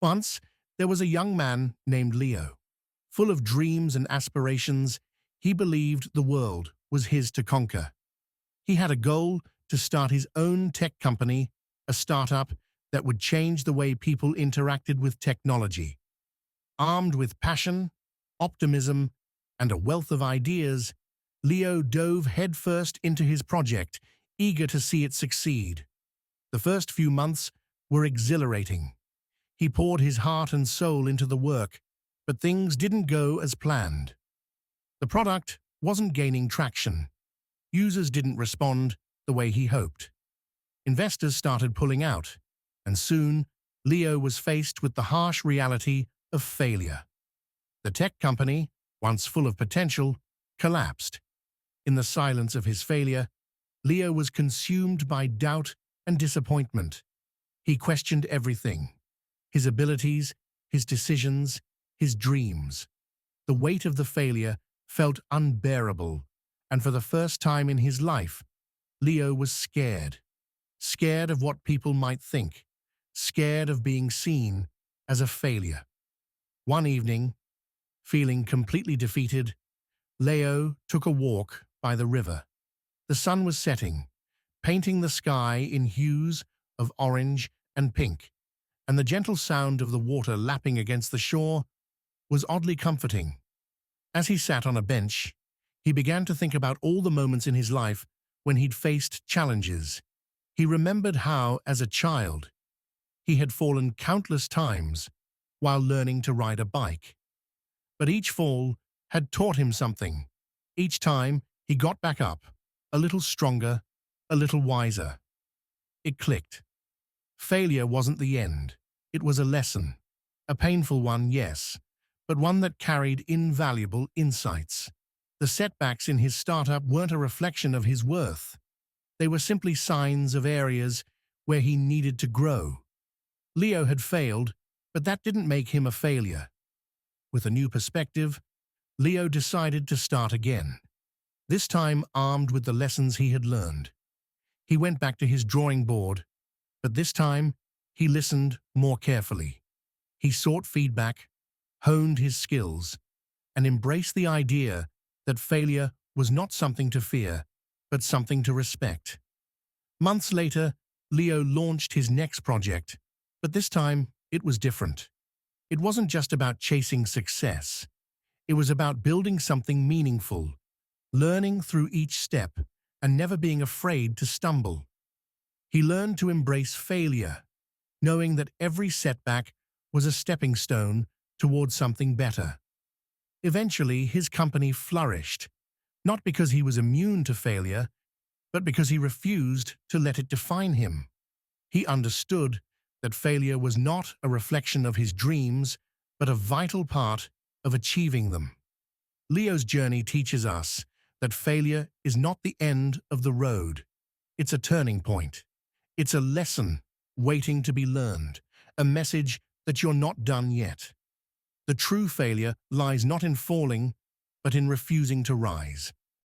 Once, there was a young man named Leo. Full of dreams and aspirations, he believed the world was his to conquer. He had a goal to start his own tech company, a startup that would change the way people interacted with technology. Armed with passion, optimism, and a wealth of ideas, Leo dove headfirst into his project, eager to see it succeed. The first few months were exhilarating. He poured his heart and soul into the work, but things didn't go as planned. The product wasn't gaining traction. Users didn't respond the way he hoped. Investors started pulling out, and soon Leo was faced with the harsh reality of failure. The tech company, once full of potential, collapsed. In the silence of his failure, Leo was consumed by doubt and disappointment. He questioned everything: his abilities, his decisions, his dreams. The weight of the failure felt unbearable, and for the first time in his life, Leo was scared. Scared of what people might think, scared of being seen as a failure. One evening, feeling completely defeated, Leo took a walk by the river. The sun was setting, painting the sky in hues of orange and pink, and the gentle sound of the water lapping against the shore was oddly comforting. As he sat on a bench, he began to think about all the moments in his life when he'd faced challenges. He remembered how, as a child, he had fallen countless times while learning to ride a bike. But each fall had taught him something. Each time, he got back up, a little stronger, a little wiser. It clicked. Failure wasn't the end. It was a lesson. A painful one, yes, but one that carried invaluable insights. The setbacks in his startup weren't a reflection of his worth. They were simply signs of areas where he needed to grow. Leo had failed, but that didn't make him a failure. With a new perspective, Leo decided to start again, this time armed with the lessons he had learned. He went back to his drawing board, but this time he listened more carefully. He sought feedback, honed his skills, and embraced the idea that failure was not something to fear, but something to respect. Months later, Leo launched his next project, but this time it was different. It wasn't just about chasing success. It was about building something meaningful, learning through each step, and never being afraid to stumble. He learned to embrace failure, knowing that every setback was a stepping stone towards something better. Eventually, his company flourished, not because he was immune to failure, but because he refused to let it define him. He understood that failure was not a reflection of his dreams, but a vital part of achieving them. Leo's journey teaches us that failure is not the end of the road. It's a turning point. It's a lesson waiting to be learned, a message that you're not done yet. The true failure lies not in falling, but in refusing to rise.